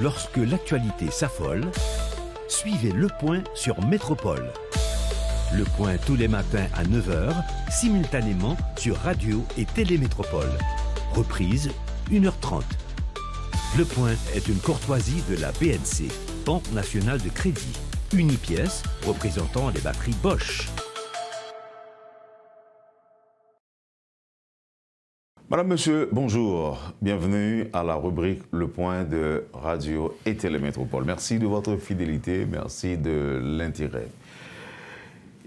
Lorsque l'actualité s'affole, suivez Le Point sur Métropole. Le Point tous les matins à 9 h, simultanément sur Radio et Télémétropole. Reprise 1 h 30. Le Point est une courtoisie de la BNC, Banque nationale de crédit. Unipièce représentant les batteries Bosch. Madame, Monsieur, bonjour. Bienvenue à la rubrique Le Point de Radio et Télémétropole. Merci de votre fidélité, merci de l'intérêt.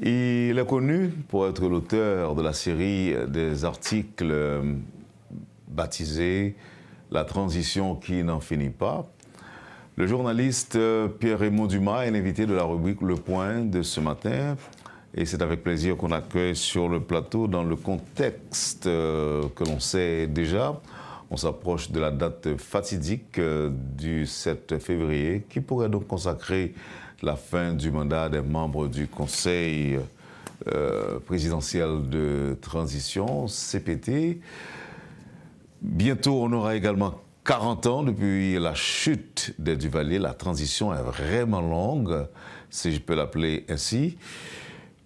Il est connu pour être l'auteur de la série des articles baptisés « La transition qui n'en finit pas ». Le journaliste Pierre-Raymond Dumas est l'invité de la rubrique Le Point de ce matin. Et c'est avec plaisir qu'on accueille sur le plateau dans le contexte que l'on sait déjà. On s'approche de la date fatidique du 7 février qui pourrait donc consacrer la fin du mandat des membres du Conseil présidentiel de transition, CPT. Bientôt, on aura également 40 ans depuis la chute des Duvalier. La transition est vraiment longue, si je peux l'appeler ainsi.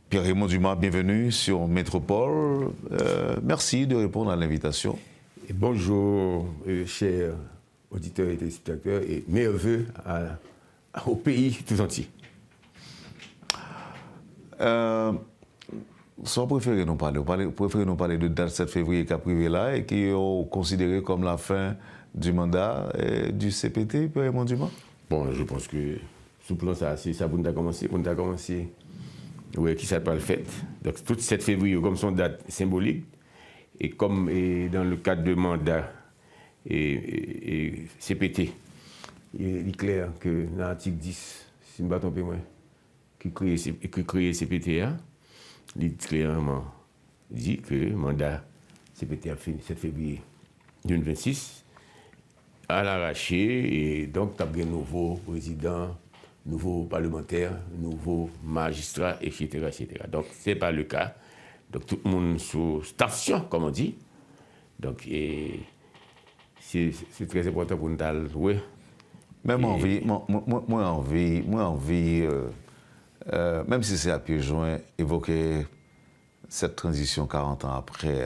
Pierre-Raymond Dumas, bienvenue sur Métropole. Merci de répondre à l'invitation. Et bonjour, chers auditeurs et téléspectateurs, et mes vœux au pays tout entier. Sans préférer nous parler, de date 7 février qui a privé là et qui est considéré comme la fin du mandat du CPT, Pierre-Raymond Dumas? Bon, je pense que sous plan ça, c'est ça pour nous commencer. Oui, qui s'est pas le fait. Donc, tout 7 février, comme son date symbolique, et comme dans le cadre de mandat et CPT, il est clair que dans l'article 10, si je ne me trompe pas, qui crée CPT, il est clairement dit que le mandat CPT a fini 7 février 2026 à l'arraché, et donc, tu as un nouveau président, nouveaux parlementaires, nouveaux magistrats, etc., etc. Donc, ce n'est pas le cas. Donc, tout le monde sous station, comme on dit. Donc, c'est très important pour nous d'aller jouer. Même envie, même si c'est à pied joint, évoquer cette transition 40 ans après.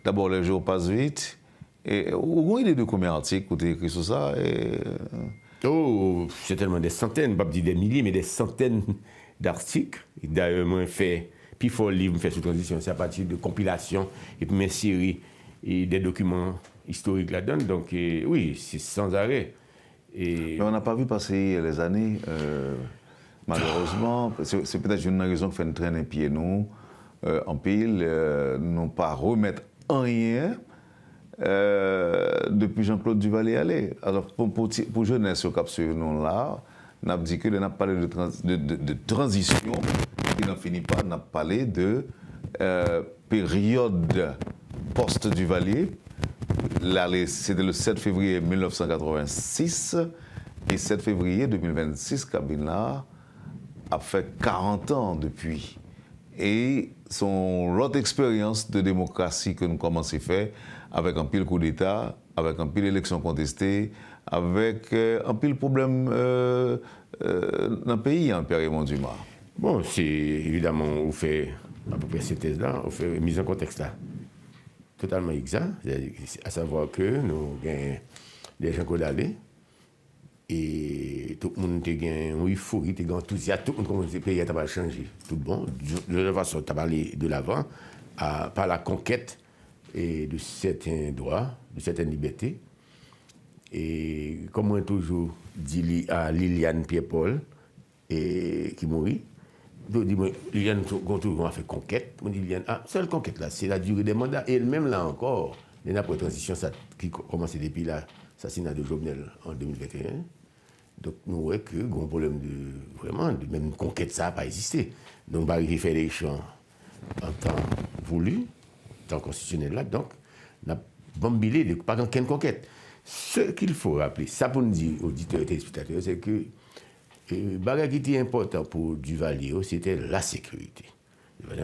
D'abord, les jours passent vite. Et où est de combien d'articles que tu as écrit sur ça? Oh, c'est tellement des centaines, pas dire des milliers, mais des centaines d'articles. D'ailleurs, moi, fait, puis il faut le livre, fait sous transition, c'est à partir de compilations et puis m'insérer des documents historiques là-dedans. Donc, oui, c'est sans arrêt. Mais on n'a pas vu passer les années, malheureusement. C'est peut-être une raison qui fait une traîne pied nous, en pile, non pas remettre en rien. Depuis Jean-Claude Duvalier allé. Alors, pour jeunesse au cap sur nous là, on a dit que on a parlé de transition qui n'en finit pas, on a parlé de période post-Duvalier. C'était le 7 février 1986 et 7 février 2026, Kabila a fait 40 ans depuis. Et l'autre expérience de démocratie que nous commençons à faire, avec un pile coup d'État, avec un pile élection contestée, avec un pile problème dans le pays, Pierre-Raymond Dumas. Bon, c'est évidemment, on fait à peu près cette thèse-là, on fait une mise en contexte là, totalement exact, à savoir que nous avons des gens qui allé et tout le monde a une euphorie, a un enthousiasme, tout le monde commence à dire que le pays a changé. Tout bon, de toute façon, tu as parlé de l'avant, par la conquête et de certains droits, de certaines libertés. Et comme on a toujours dit à Liliane Pierre-Paul, qui mourit, Liliane a fait conquête. On dit Liliane, seule conquête là, c'est la durée des mandats. Et même là encore, après transition, ça qui commençait depuis l'assassinat de Jovenel en 2021. Donc nous voyons que un problème de même conquête, ça n'a pas existé. Donc on va arriver à faire des champs en temps voulu, temps constitutionnel là, donc on a bambilé de pas qu'une conquête. Ce qu'il faut rappeler, ça pour nous dire, auditeurs et téléspectateurs, c'est que le bagage qui était important pour Duvalier, c'était la sécurité.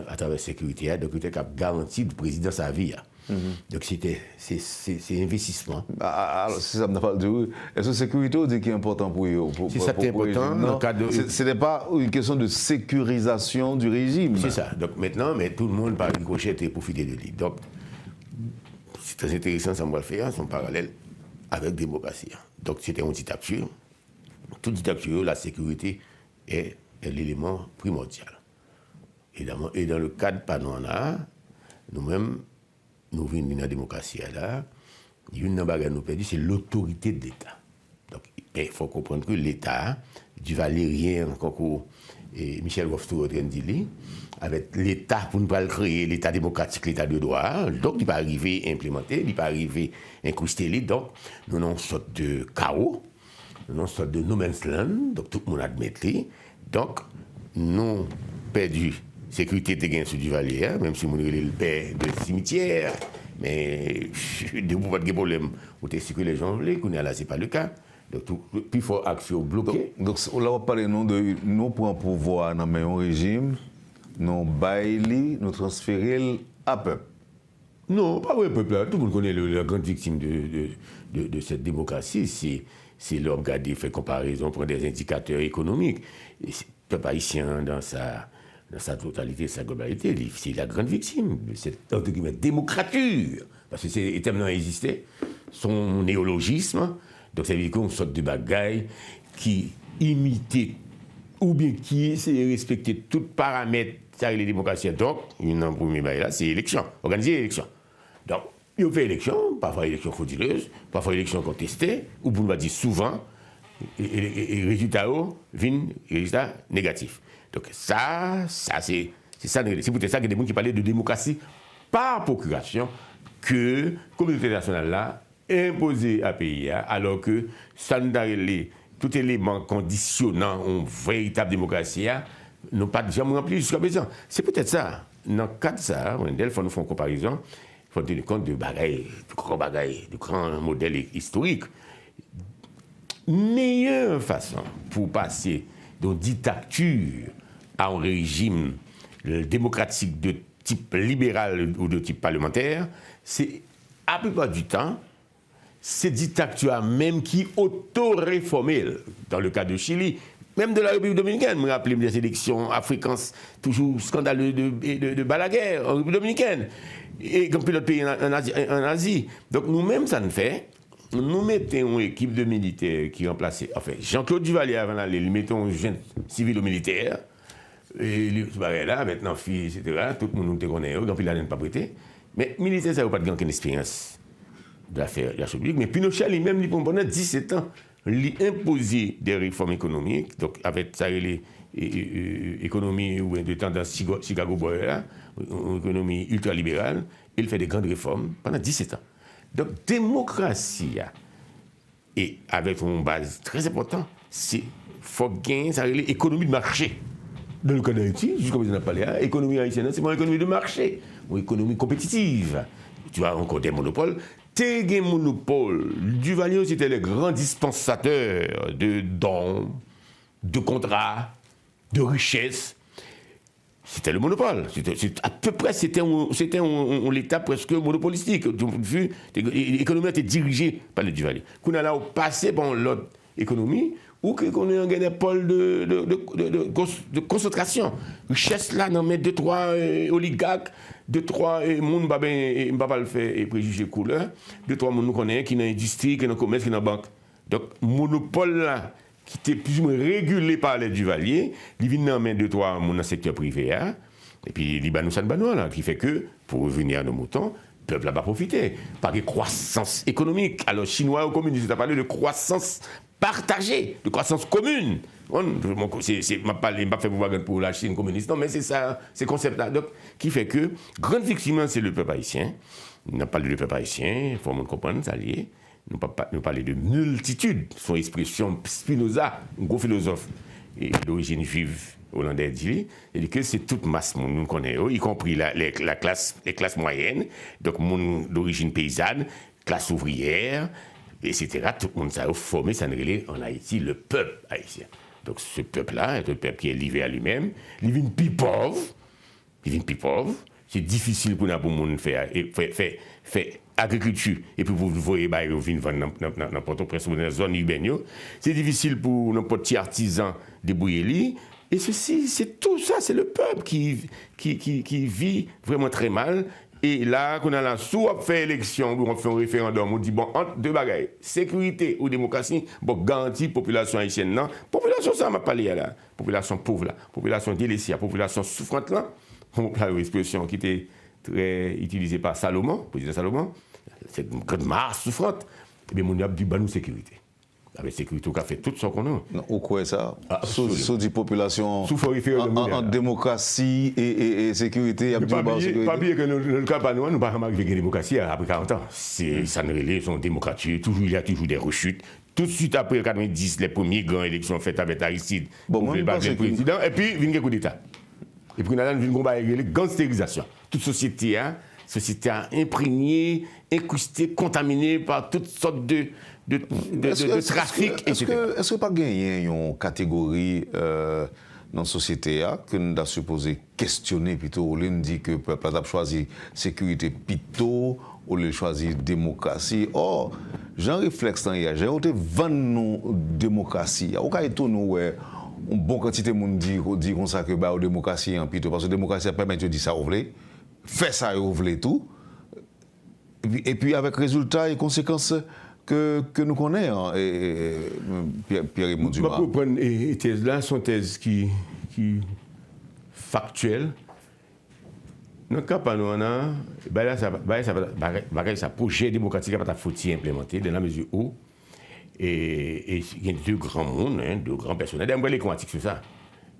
À travers la sécurité, donc il était garanti le président sa vie. Donc c'est investissement. Alors, si ça me pas dit, est-ce que sécurité on dit qui est important pour eux? C'est ça qui est important dans le cadre de... Ce n'est pas une question de sécurisation du régime. C'est ça. Donc maintenant, mais tout le monde parle de crochet et profiter de lui. Donc, c'est très intéressant, ça me va le faire, son parallèle avec la démocratie. Donc c'était une dictature. Toute dictature, la sécurité est l'élément primordial. Évidemment, et dans le cadre Panona, nous-mêmes, nous venons dans la démocratie là, une des nous perdue, c'est l'autorité de l'État. Donc, il faut comprendre que l'État, du Valérien, encore, et Michel Woftou dit, avec l'État, pour ne pas le créer, l'État démocratique, l'État de droit, donc il va arriver à implémenter, il va arriver à incruster les, donc nous avons une sorte de chaos, nous avons une sorte de no man's land, donc tout le monde admet les, donc nous perdu sécurité de gain sur du Valérien, même si nous avons le père de cimetière, mais de vous pas de problème, où est-ce que les gens veulent, qu'on est là, c'est pas le cas. Donc, plus fort action bloquée. Donc, on va parler de nous pour un pouvoir dans un régime, nous bailler, nous transférer à peuple. Non, pas vrai, peuple. Tout le monde connaît la grande victime de cette démocratie. C'est l'homme qui fait comparaison, prend des indicateurs économiques. Le peuple haïtien, dans sa totalité, sa globalité, c'est la grande victime de cette entre guillemets, démocrature. Parce que c'est éternellement existé. Son néologisme. Donc, ça veut dire qu'on sorte de bagaille qui imitait ou bien qui essaie de respecter tous les paramètres de la démocratie. Donc, une premier bail là, c'est l'élection, organiser l'élection. Donc, il fait élection, parfois élection frauduleuse, parfois élection contestée, ou pour nous dire souvent, et résultat viennent résultats négatifs. Donc, ça c'est ça. C'est pour ça qu'il y a des gens qui parlaient de démocratie par procuration que la communauté nationale là, imposé à pays, alors que ça nous a tout élément conditionnant une véritable démocratie n'ont pas jamais rempli jusqu'à présent. C'est peut-être ça. Dans le cas de ça, il faut nous faire une comparaison, il faut tenir compte de bagailles, de grands modèles historiques. Meilleure façon pour passer d'une dictature à un régime démocratique de type libéral ou de type parlementaire, c'est à peu près du temps. C'est dictature même qui auto-réformée. Dans le cas de Chili, même de la République dominicaine, je me rappelle des élections africaines, toujours scandaleux de Balaguer en République dominicaine, et comme pilote pays en Asie. Donc nous-mêmes, ça nous fait, nous mettons une équipe de militaires qui remplaçait, enfin, Jean-Claude Duvalier avant d'aller, nous mettons un jeune civilo-militaire, et là, maintenant, filles, etc., tout le monde nous connaît, donc il n'a pas prêté. Mais militaire, ça n'a pas de grande expérience de l'affaire publique, mais Pinochet lui-même, pendant 17 ans, il a imposé des réformes économiques, donc avec ça, l'économie de tendance Chicago Boy, une économie ultralibérale, il fait des grandes réformes pendant 17 ans. Donc, démocratie, et avec une base très importante, c'est faut gagner ça l'économie de marché. Dans le cas d'Haïti, jusqu'à présent, on a parlé, l'économie haïtienne, c'est une économie de marché, une économie compétitive. Tu as encore des monopoles. Tes monopoles, Duvalier, c'était le grand dispensateur de dons, de contrats, de richesses. C'était le monopole. À peu près, c'était l'État presque monopolistique. L'économie était dirigée par le Duvalier. Qu'on a là au passé, bon, l'autre économie, ou qu'on a un pôle de concentration. Richesse là, non, mais 2-3 oligarques, 2-3 monde ne va pas le faire et préjuger couleur, 2-3 monde nous connaissent qui dans l'industrie, qui dans le commerce, qui dans la banque. Donc, monopole là, qui était plus ou moins régulé par les Duvalier, il vient dans main 2-3 monde dans le secteur privé, hein, et puis Libanou Sanbanois là, qui fait que, pour revenir à nos moutons, le peuple n'a pas profité. Par des croissance économique. Alors, Chinois ou communistes, tu as parlé de croissance partagée, de croissance commune. Je ne pas fait propagande pour la Chine communiste, non, mais c'est ça, ces concepts-là. Donc, qui fait que, grande victime, c'est le peuple haïtien. On n'a pas parlé du peuple haïtien, il faut comprendre, ça lié. Nous parlons de multitude, son expression Spinoza, un gros philosophe d'origine juive hollandaise, dit que c'est toute masse, nous connaissons, y compris les classes moyennes, donc monde d'origine paysanne, classe ouvrière, etc. Tout le monde s'est formé, ça nous en Haïti, le peuple haïtien. Donc ce peuple-là est un peuple qui est livré à lui-même, il vient plus pauvre, C'est difficile pour nous monde faire agriculture et puis vous voyez bah ils viennent vendre dans Port-au-Prince dans la zone urbaine. C'est difficile pour nos petits artisans débrouiller lui. Et ceci, c'est tout ça, c'est le peuple qui vit vraiment très mal. Et là, qu'on a la soit fait élection, on fait un référendum, on dit bon, entre deux bagailles, sécurité ou démocratie, bon, garantie population haïtienne, non. Population, ça m'a parlé là. Population pauvre là, population délaissée, population souffrante là. Une expression qui était très utilisée par Salomon, président Salomon, c'est une grande masse souffrante. Et bien, mon a dit, bah, nous, sécurité. Avec sécurité, on a fait tout ce qu'on a. Ou quoi ça? Sous des populations en démocratie et sécurité, il y a pas oublier que le cas pas nous n'avons pas avec la démocratie après 40 ans. Ça ne relève son démocratie. Il y a toujours des rechutes. Tout de suite après 1990, les premières grandes élections faites avec Aristide, pour le président, et puis il y a un coup d'État. Et puis, nous avons une gangstérisation. Toute société a imprégné, incrusté, contaminée par toutes sortes de trafic. Est-ce que pas gagné une catégorie dans la société que nous avons supposé questionner plutôt, on dit que le peuple a choisi sécurité plutôt, ou le choisi démocratie. Or, j'en réflexe dans hier, j'ai vendu nos démocratie. Au cas où nous une bonne quantité de monde dit comme ça que la démocratie est en plutôt parce que la démocratie permet de dire ça vous voulez, faire ça vous voulez tout. Et puis avec résultats et conséquences que nous connaissons, Pierre-Raymond Dumas. Je vais prendre les thèses là, sont thèses qui factuelles. Dans le cas pas nous ça projet démocratique pas faut implémenter dans la mesure où et il y a deux grands mondes, deux grands personnages. D'ailleurs, les quantiques sur ça.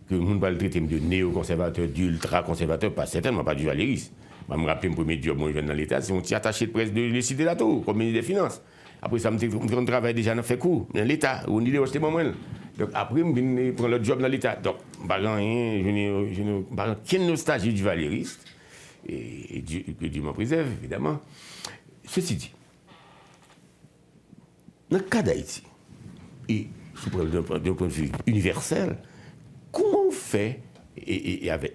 Que le monde va le traiter de néo-conservateur, d'ultra-conservateur, pas certainement pas du valériste. Je me rappelle, mon premier job, moi, je viens dans l'État, c'est mon petit attaché de presse de l'Écité de la Tour, comme ministre des Finances. Après ça, je travaille déjà dans fait cours, dans l'État, où on dit c'était moi. Donc après, je viens prendre le job dans l'État. Donc, je n'ai pas aucune nostalgie du valériste, et que Dieu m'en préserve, évidemment. Ceci dit, dans le cas d'Haïti, et d'un point de vue universel, comment on fait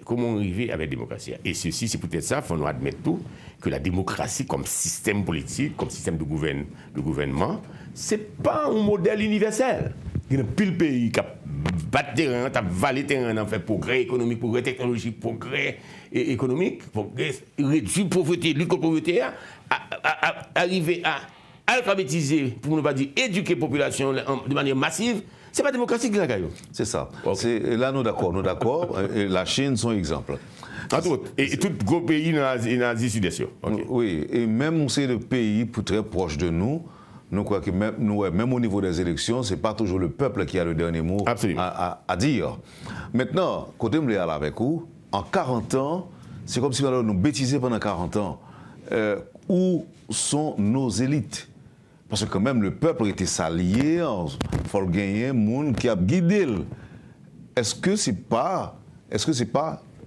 comment on arrive avec la démocratie? Et ceci, c'est peut-être ça, il faut nous admettre tout, que la démocratie comme système politique, comme système de gouvernement, ce n'est pas un modèle universel. Il y a plus de pays qui battent terrain, qui valent terrain, qui fait progrès économique, progrès technologique, progrès économique, progrès réduire pauvreté, lutte contre la pauvreté, arriver à alphabétiser, pour ne pas dire éduquer la population de manière massive. C'est pas démocratique là, Gaïo. C'est ça. Okay. Là, nous d'accord. Et la Chine, son exemple. Entre autres. Et tout gros pays dans l'Asie Sud-Est. Okay. Oui, et même c'est le pays très proche de nous. Nous croyons que même au niveau des élections, ce n'est pas toujours le peuple qui a le dernier mot à dire. Maintenant, côté me là avec vous, en 40 ans, c'est comme si on nous bêtisait pendant 40 ans. Où sont nos élites? Parce que quand même, le peuple était s'allier, il faut gagner un monde qui a guidé. Est-ce que c'est pas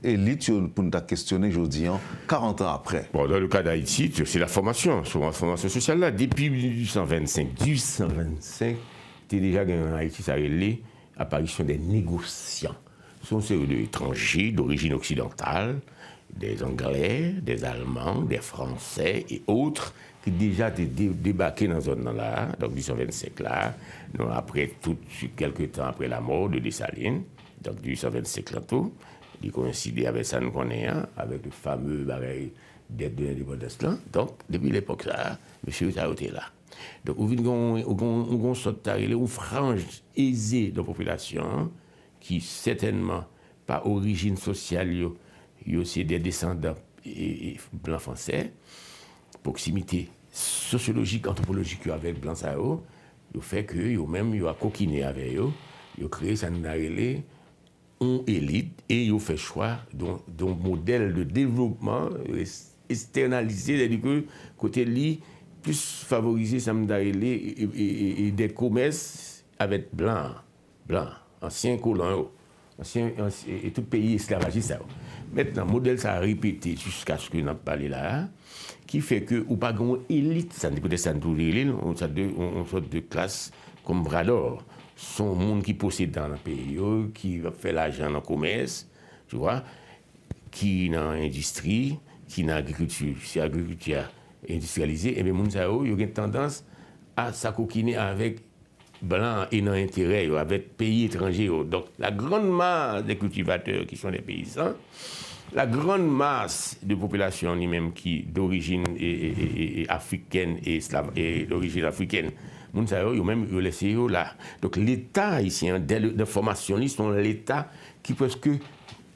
élite pour nous questionner aujourd'hui, 40 ans après? Bon, dans le cas d'Haïti, c'est la formation sociale là. Depuis 1825, c'était déjà en Haïti, ça a été l'apparition des négociants. Ce sont ceux étrangers d'origine occidentale, des Anglais, des Allemands, des Français et autres, qui déjà débarqué dans cette zone-là, donc 1825 là, donc après quelques temps après la mort de Dessalines, donc 1825 là tout, il coïncidait avec ça nous connaissons, avec le fameux baril d'aide de l'indépendance là. Donc depuis l'époque là, monsieur a été là. Donc on sorte une frange aisée de la population qui certainement par origine sociale il y a aussi des descendants blancs français. Proximité sociologique, anthropologique avec blanc ça il fait que yo même yo a coquiné avec eux, yo créé ça nous une élite et yo fait choix d'un modèle de développement externalisé, c'est-à-dire que côté li plus favoriser ça et des commerces avec blanc anciens colons et tout pays esclavagiste. Maintenant, le modèle ça a répété jusqu'à ce que nous parlé là, qui fait que ou pas une élite, ça n'est peut-être ça on sorte de classe comme bras d'or, sont monde qui possède dans le pays, qui va faire l'argent dans le commerce, tu vois, qui dans l'industrie, qui n'a agriculture, c'est agriculture industrialisée, et bien, les gens ont tendance à s'acoquiner avec blanc et non intérêt, avec pays étrangers. Donc, la grande masse des cultivateurs qui sont des paysans, la grande masse de population lui-même qui d'origine africaine et d'origine africaine, les gens ont même laissé là. Donc, l'État haïtien, de formationniste, sont l'État qui presque,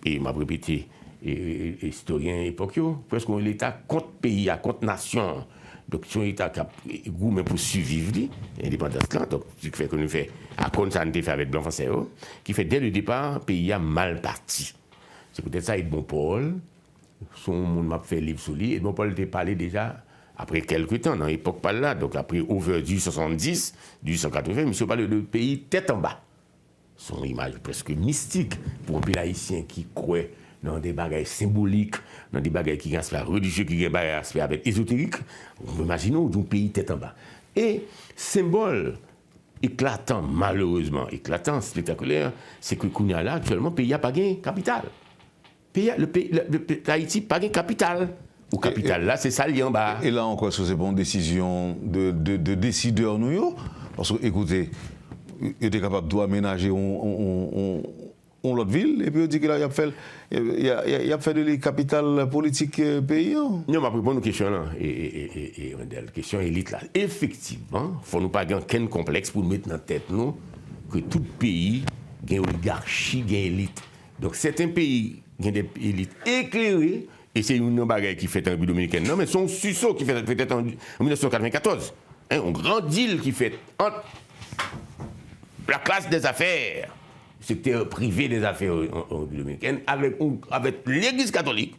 et m'a répété, historien époque, presque l'État contre pays, contre nation. Donc, c'est un État qui a goût pour survivre, l'indépendance là. Donc, ce qui fait que nous faisons, à cause de ça, nous fait avec Blanc Français, qui fait dès le départ, le pays a mal parti. C'est peut-être ça, Edmond Paul, son monde m'a fait livre sur lui. Edmond Paul était parlé déjà après quelques temps, dans l'époque pas là, donc après over du 70, du 180, monsieur parlait de pays tête en bas. Son image presque mystique pour un pays haïtien qui croit dans des bagages symboliques, dans des bagages qui ont aspect religieux, qui ont aspect avec ésotérique. On imagine un pays tête en bas. Et symbole éclatant, malheureusement éclatant, spectaculaire, c'est que Kounia là, actuellement, le pays n'a pas gagné capital. Haïti n'a pas gagné capital. Au capital là, c'est ça en bas. Et là encore, c'est une décision de décideurs nous, parce que, écoutez, il était capable d'aménager l'autre ville, et puis il dit qu'il a fait de la capitale politique pays. Non, mais après, bonne question là, et question élite là. Effectivement, il ne faut pas avoir aucun complexe pour mettre dans la tête nous que tout pays a une oligarchie, a une élite. Donc, certains pays ont des élites éclairées, et c'est une bagaille qui fait en République dominicaine. Non, mais son Susso qui fait peut-être en 1994. Un grand deal qui fait entre la classe des affaires, le secteur privé des affaires en République dominicaine, avec l'Église catholique,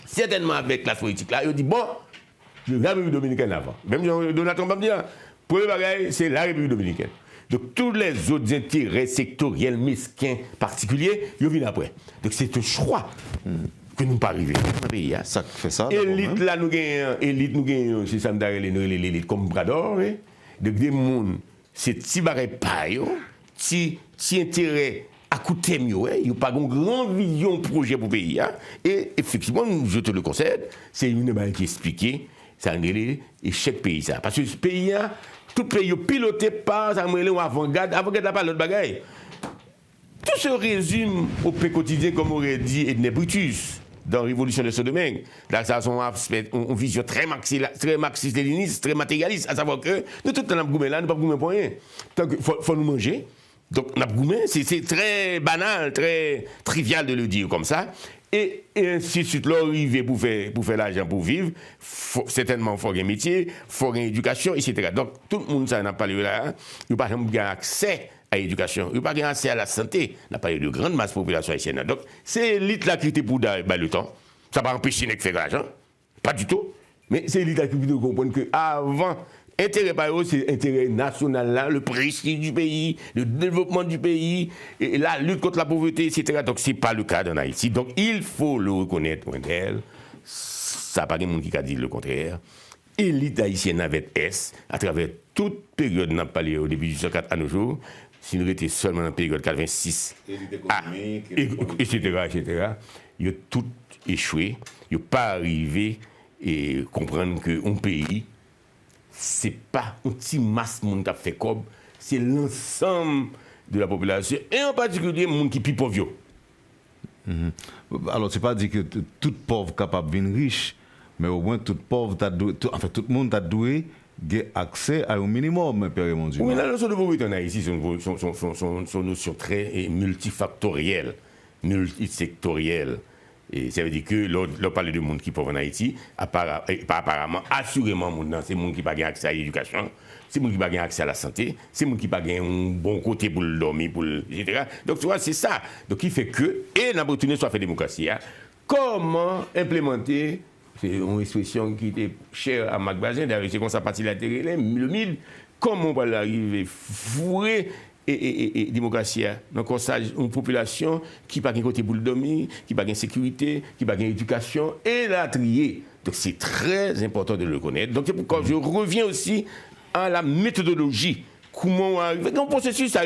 certainement avec la classe politique là. Il dit bon, je la République dominicaine avant. Même Donald Trump va me dire, premier bagaille, c'est la République dominicaine. Donc tous les autres intérêts sectoriels, mesquins, particuliers, ils viennent après. Donc c'est un choix. Que nous ne pas arriver dans le pays. Ça fait ça. Élite là, nous gagnons, c'est ça, l'élite comme Brador. Donc des gens, c'est petit barré paille, petit intérêt à coûter mieux. Il n'y a pas une grande vision projet pour le pays. Et effectivement, je te le concède, c'est une chose qui explique, ça a un échec pays. Parce que ce pays, tout pays est piloté par un avant-garde n'a pas l'autre bagaille. Tout se résume au pain quotidien, comme aurait dit Edne Brutus dans la Révolution de Sodomaine. Là, ça a une vision très marxiste-léniniste, très matérialiste, à savoir que nous, tout le temps, nous ne pouvons pas pour rien. Il faut nous manger. Donc, c'est très banal, très trivial de le dire comme ça. Et ainsi de suite, l'arrivée pour faire l'argent pour vivre, certainement, il faut un métier, il faut une éducation, etc. Donc, tout le monde, ça n'a pas lieu là. Il n'y a pas accès à l'éducation, il n'y a pas accès à la santé. On n'a pas eu de grande masse de population haïtienne. Donc, c'est l'élite là qui était pour le temps. Ça ne va pas empêcher de faire de l'argent. Pas du tout. Mais c'est l'élite là qui veut comprendre qu'avant, intérêt par eux, c'est l'intérêt national là, le prestige du pays, le développement du pays, et la lutte contre la pauvreté, etc. Donc, ce n'est pas le cas en Haïti. Donc, il faut le reconnaître, Wendell. Ça n'a pas de monde qui a dit le contraire. Élite haïtienne avec S, à travers toute période, n'a pas au début du 104 à nos jours, si nous étions seulement dans la période 86, etc., ils ont tout échoué. Ils n'ont pas arrivé à comprendre qu'un pays, ce n'est pas un petit masse de monde qui a fait comme, c'est l'ensemble de la population, et en particulier, les gens qui sont pauvres. Alors, ce n'est pas dit que tout pauvre capable de devenir riche, mais au moins tout pauvre, tout le monde a doué accès à un minimum, Père mon Dieu. Oui, la notion de pauvreté en Haïti, c'est une notion très multifactorielle, multisectorielle. Et ça veut dire que l'on parle de monde qui est pauvre en Haïti, apparemment, assurément, c'est le monde qui n'a pas accès à l'éducation, c'est le monde qui n'a pas accès à la santé, c'est le monde qui n'a pas un bon côté pour le dormir, etc. Donc, tu vois, c'est ça. Donc, il fait que, et n'a pas retourné sur la démocratie, comment implémenter. C'est une expression qui était chère à Marc Bazin, d'ailleurs, c'est comme ça partie de la terre, le mille, comment on va l'arriver, fourrer et démocratie. Donc, on a une population qui n'a pas de côté pour le dormir, qui n'a pas de sécurité, qui n'a pas d'éducation, et la trier. Donc, c'est très important de le connaître. Donc, c'est pourquoi je reviens aussi à la méthodologie. Comment on arrive. Un processus, ça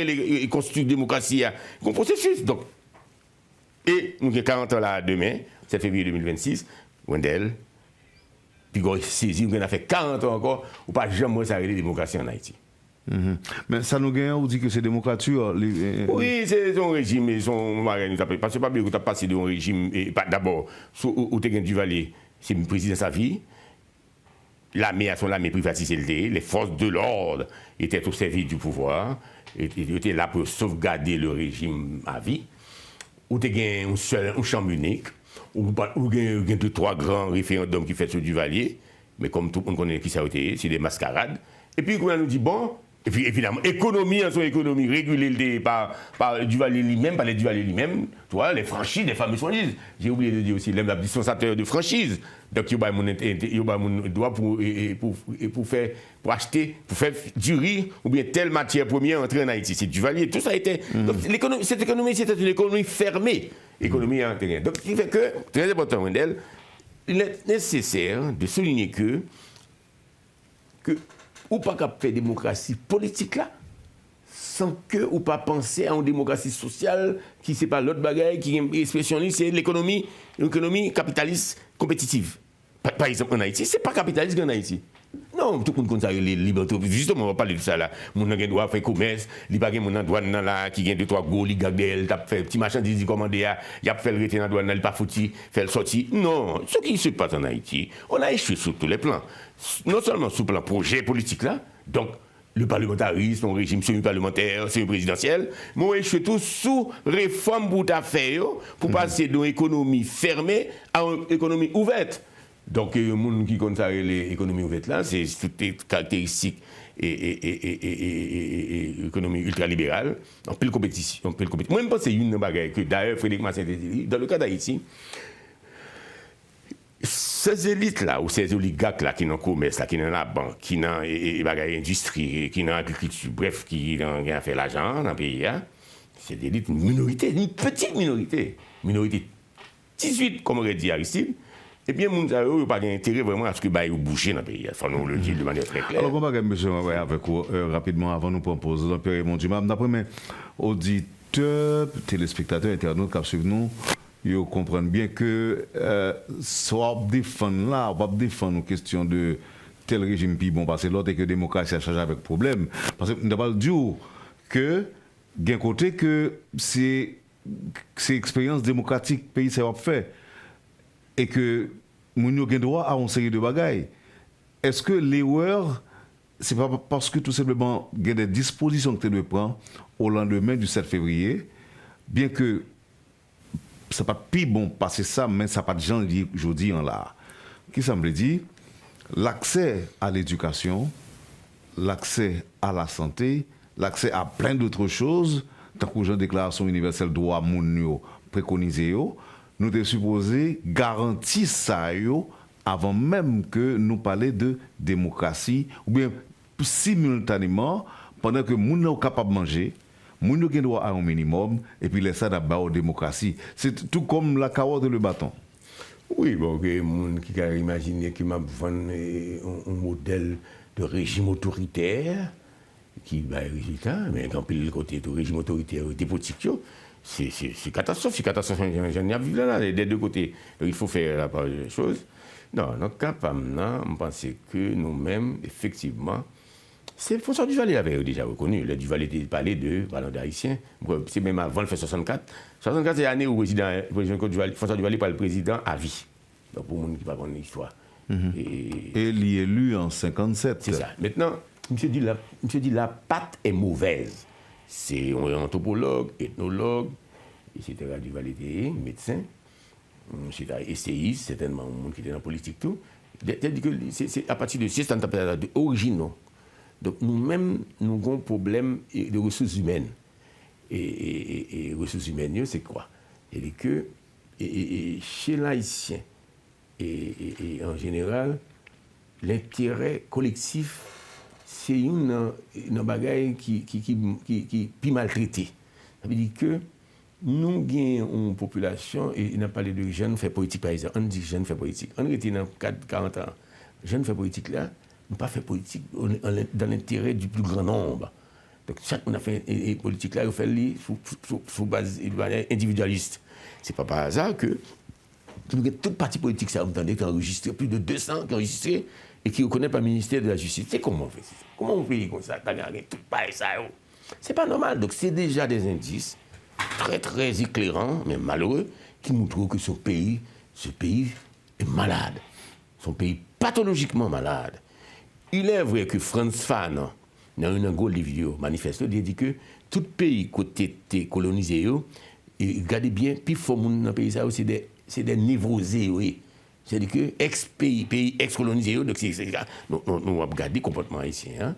constitue la démocratie. Un processus. Donc, et nous avons 40 ans là demain, 7 février 2026. Wendell, puis on saisi, on a fait 40 ans encore, ou pas jamais ça la démocratie en Haïti. Mais ça nous gagne, on dit que c'est démocrature. Oui, c'est son régime, son marraine. Parce que pas bien que tu as passé d'un régime, d'abord, où tu as Duvalier, c'est le président de sa vie. L'armée a son armée privatisée, les forces de l'ordre étaient au service du pouvoir, étaient là pour sauvegarder le régime à vie. Où tu as un chambre unique, où tu as 2-3 grands référendums qui fait sur Duvalier, mais comme tout le monde connaît qui ça a été, c'est des mascarades. Et puis, on nous dit, bon, et puis évidemment, économie en son économie, régulée par Duvalier lui-même, par les Duvalier lui-même, tu vois, les franchises, les fameuses franchises. J'ai oublié de dire aussi, les dispensateur de franchise. Donc, il y a mon droit pour acheter, pour faire du riz ou bien telle matière première entrer en Haïti. C'est Duvalier. Tout ça a été. Donc, cette économie, c'était une économie fermée. Économie intérieure. Donc, ce qui fait que, très important, Wendell, il est nécessaire de souligner que ou pas qu'à faire démocratie politique là, sans que ou pas penser à une démocratie sociale qui c'est pas l'autre bagaille qui est expression c'est l'économie capitaliste compétitive. Par exemple en Haïti, c'est pas capitaliste en Haïti. Non, tout le monde connaît les libertés. Justement, on va parler de ça là. Mon a droit faire commerce, il pas mon douane là qui gagne 2-3 gros ligagdel, t'a fait petit marchandise commandé il a fait le rester dans douane, il pas foutu, fait le sortir. Non, ce qui se passe en Haïti, on a échoué sur tous les plans. Non seulement sur le plan projet politique là, donc le parlementarisme, un régime semi-parlementaire, semi-présidentiel, mais on a échoué tout sous réforme pour faire pour passer d'une économie fermée à une économie ouverte. Donc, les gens qui connaissent l'économie ouverte là, c'est toutes les caractéristiques et économie ultralibérale, en pleine compétition. Moi, je pense que c'est une bagaille que d'ailleurs Frédéric Massin dit, dans le cas d'Haïti, ces élites là, ou ces oligarques là, qui sont dans le commerce, là, qui sont dans la banque, qui sont dans l'industrie, qui sont dans l'agriculture, bref, qui ont fait l'argent dans le pays, hein, c'est des élites, une minorité, une petite minorité 18, comme aurait dit Aristide. Eh bien, les gens n'ont pas d'intérêt vraiment à ce que vous bougez dans le pays. Il faut nous le dire de manière très claire. Alors, on va monsieur avec vous rapidement avant nous proposer Pierre Raymond Dumas. D'après mes auditeurs, téléspectateurs, internautes qui suivent nous, ils comprennent bien que soit défendre là, on va défendre une question de tel régime puis bon, parce que l'autre est que la démocratie a changé avec problème. Parce que nous avons dit que, d'un côté, que c'est expérience démocratique pays ça va faire. Et que nous avons droit à une série de bagailles. Est-ce que l'erreur, c'est pas parce que tout simplement, il y a des dispositions que tu dois prendre au lendemain du 7 février, bien que ça n'a pas plus bon passer ça, mais ça n'a pas de gens dit aujourd'hui en là. Qui ça me dit? L'accès à l'éducation, l'accès à la santé, l'accès à plein d'autres choses, tant que la Déclaration universelle droit moun préconisé, nous devons supposé garantir ça avant même que nous parlions de démocratie, ou bien simultanément, pendant que nous sommes capables de manger, nous avons droit à un minimum, et puis laisser d'abord la démocratie. C'est tout comme la carotte et le bâton. Oui, bon, il y a des gens qui ont imaginé qu'il m'a vendu un modèle de régime autoritaire, qui va résultat, mais quand le côté du régime autoritaire dépotique, c'est catastrophe, j'en ai vu là, des deux côtés. Donc il faut faire la part des choses. Non, dans le cas, on pense que nous-mêmes, effectivement, c'est François Duvalier avait déjà reconnu. Le Duvalier était parlé de ballon d'Haïtien. C'est même avant le fait 64. 64, c'est l'année où François Duvalier par le président à vie. Donc pour les gens qui ne connaissent pas l'histoire. Et il est élu en 57. C'est ça. Maintenant, monsieur dit la pâte est mauvaise. C'est un anthropologue, ethnologue, etc. Duvalier, médecin, c'est un essayiste, certainement un monde qui était dans la politique tout. C'est à partir de ces interprétations originaux. Donc nous-mêmes, nous avons un problème de ressources humaines. Et ressources humaines, c'est quoi? C'est-à-dire que chez l'haïtien et en général, l'intérêt collectif, c'est une bagaille qui est maltraitée. Ça veut dire que nous avons une population, et on a parlé de jeunes faits politiques par exemple, on dit jeunes faits politiques. On était dans 40 ans, jeunes faits politiques là, nous pas fait politique dans l'intérêt du plus grand nombre. Donc chaque on a fait politique là, il fait sous base individualiste. C'est pas par hasard que Toute parti politique, ça, vous entendez, qui a enregistré, plus de 200 qui ont enregistré, et qui ne reconnaissent pas le ministère de la Justice. C'est comment on fait ça? Comment on fait comme ça? Tout pareil, ça. C'est pas normal. Donc, c'est déjà des indices très, très éclairants, mais malheureux, qui montrent que ce pays est malade. Son pays pathologiquement malade. Il est vrai que Franz Fanon, dans une gros vidéo manifeste, il dit que tout pays côté colonisé, regardez bien, puis il faut dans le pays, c'est des névrosés. Oui. C'est-à-dire que pays ex-colonisés, donc nous avons regardé le comportement haïtien hein,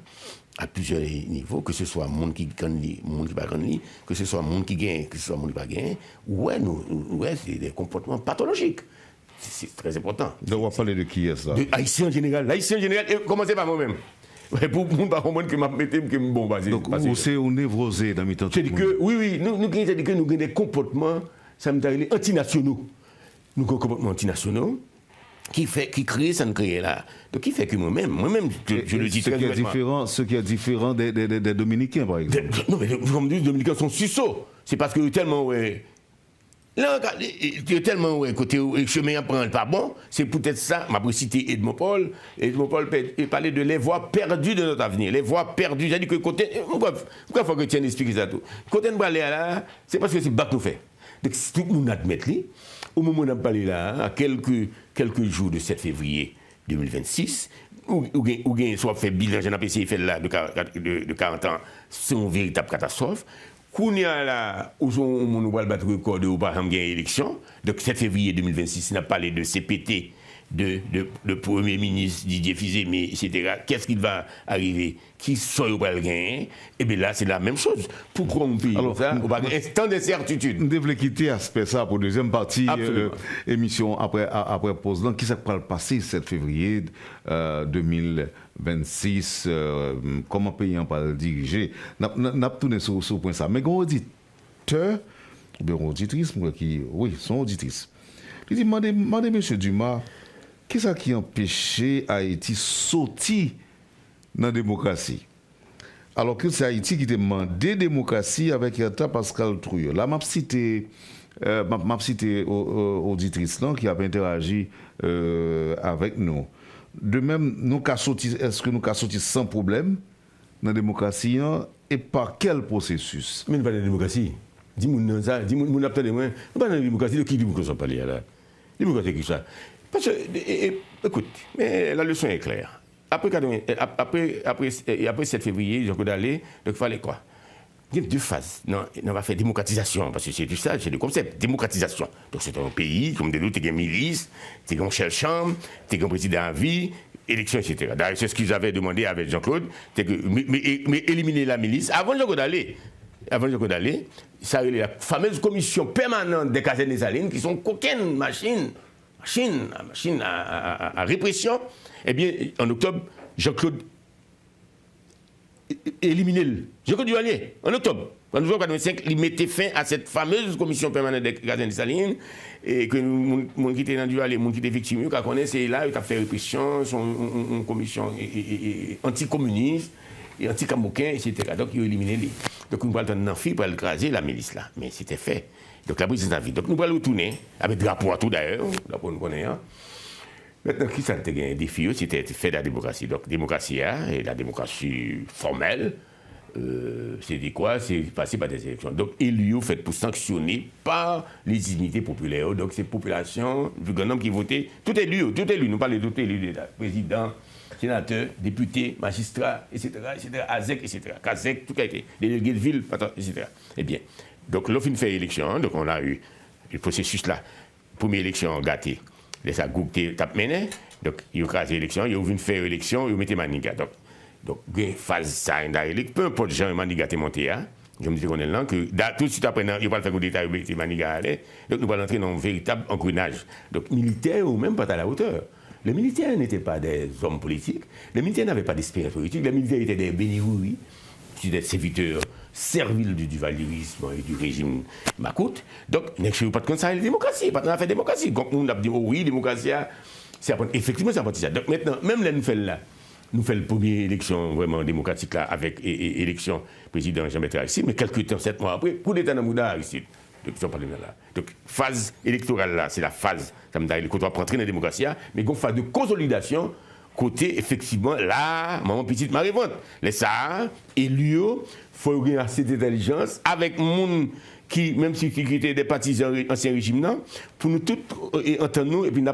à plusieurs niveaux, que ce soit le monde qui gagne, le monde qui ne gagne pas, que ce soit le monde qui gagne, que ce soit le monde qui ne gagne. Ouais, c'est des comportements pathologiques. C'est très important. Donc on va parler de qui est ça? De Haïtien en général. L'Haïtien en général, commencez par moi-même. Pour ne pas comprendre que je m'appelle que je bombarde. Donc c'est un névrosé dans mi-temps. C'est-à-dire que, oui, nous avons des comportements, ça me dit, antinationaux. Nous avons des comportements antinationaux. Qui crée, ça ne crée là. Donc, qui fait que moi-même, je le dis très différent. Ce qui est différent des Dominicains, par exemple. Non, mais comme dit, les Dominicains sont suceaux. C'est parce que tellement, ouais. Là, tellement, ouais, côté chemin à prendre pas bon, c'est peut-être ça. Ma cité Edmond Paul. Edmond Paul parlait de les voies perdues de notre avenir. Les voies perdues. J'ai dit que côté. Pourquoi faut que tu expliques ça tout? Côté de Balé là, c'est parce que c'est bac nous fait. Donc, si tout le monde admet, au moment où on a parlé là, à quelques jours de 7 février 2026, où soit fait bilan, j'en ai essayé de faire là de 40 ans, c'est une véritable catastrophe. Qu'on y a là, où on va battre le record de ou pas gagner l'élection, donc 7 février 2026, on a parlé de CPT, de Premier ministre Didier Fils-Aimé, etc. Qu'est-ce qui va arriver? Qui soit au gagner? Et bien là, c'est la même chose. Pourquoi on paye ça? On va un instant de certitude. Nous devons quitter aspect ça pour deuxième partie émission après pause. Donc, qui s'est passé le 7 février 2026? Comment pays on peut le diriger? N'a tourné sur ce point ça. Mais quand auditeur, ou bien auditrice, oui, son auditrice. Il dit, demandez M. Dumas, qu'est-ce qui empêchait Haïti sortir dans la démocratie? Alors que c'est Haïti qui demandait démocratie avec l'État Pascal Trouillot. Là, m'a cité auditrice qui a interagi avec nous. De même, est-ce que nous avons sorti sans problème dans la démocratie et par quel processus? Mais nous pas de démocratie. Dis-moi ça, dis-moi absolument. Nous pas de démocratie, de qui dit qu'on s'en parle là? Démocratie qui ça? Parce que, écoute, mais la leçon est claire. Après 7 février, j'ai d'aller, donc il fallait quoi? Il y a deux phases. Non, on va faire démocratisation, parce que c'est tout ça, c'est le concept, démocratisation. Donc c'est un pays, comme de l'autre, tu as une milice, tu as une chef chambre, tu as un président à vie, élection, etc. D'ailleurs, c'est ce qu'ils avaient demandé avec Jean-Claude, mais éliminer la milice. Avant Jean-Claude d'aller, ça a la fameuse commission permanente des casernes des Salines, qui sont coquines machines à répression. Eh bien, en octobre, Jean-Claude éliminé Jean-Claude Duvalier, en octobre. En 1985, il mettait fin à cette fameuse commission permanente des casernes des Salines, et que les gens qui étaient dans Duvalier, les gens qui étaient victimes, qui connaissent, c'est là, ils ont fait répression, une commission anticommuniste, et anti-camouquin, etc. Donc, ils ont éliminé les. Donc, nous allons en faire pour écraser la milice là. Mais c'était fait. Donc, la prise d'avis. Donc, nous allons retourner, avec drapeau à tout d'ailleurs, drapeau nous connaissons. Maintenant, qui ça a été un défi? C'était fait de la démocratie. Donc, démocratie, et la démocratie formelle, c'est dit quoi? C'est passé par des élections. Donc, élu fait pour sanctionner par les unités populaires. Donc, c'est population, le grand nombre qui votait, tout élu. Nous parlons de tout élu, président, sénateur, député, magistrat, etc., AZEC, etc., KAZEC, tout a été, délégué de ville, etc. Eh bien, donc, l'offre fait élection, donc on a eu le processus là, première élection gâtée, les agoutés tap mené, donc il y a eu l'élection, il y a eu faire élection, il y a mis Maniga. Donc, il y a une phase ça, peu importe Jean Maniga est monté, je me dis qu'on est là, que tout de suite après, il n'y a pas le fait coup d'État, il Maniga, donc nous allons entrer dans un véritable engrenage. Donc, militaire ou même pas à la hauteur. Les militaires n'étaient pas des hommes politiques, les militaires n'avaient pas d'espérance politique, les militaires étaient des bénivouis, des serviteurs serviles du duvalierisme et du régime Macoute. Donc, il n'y a pas de ça, la démocratie, pas de fait démocratie. Donc, on a dit, oh oui, démocratie, effectivement, c'est apprenti ça. Donc, maintenant, même là, nous faisons la première élection vraiment démocratique là, avec élection président Jean-Bertrand Aristide, mais quelques temps, 7 mois après, coup d'État dans Mouda Aristide. Donc, phase électorale là, c'est la phase, ça me dit, quand on va rentrer dans la démocratie, mais une phase de consolidation, côté, effectivement, là, maman petite marivante. Les ça, élus, il faut avoir assez d'intelligence avec le monde qui, même si était des partisans ancien régime, non, pour nous tous entendre nous et puis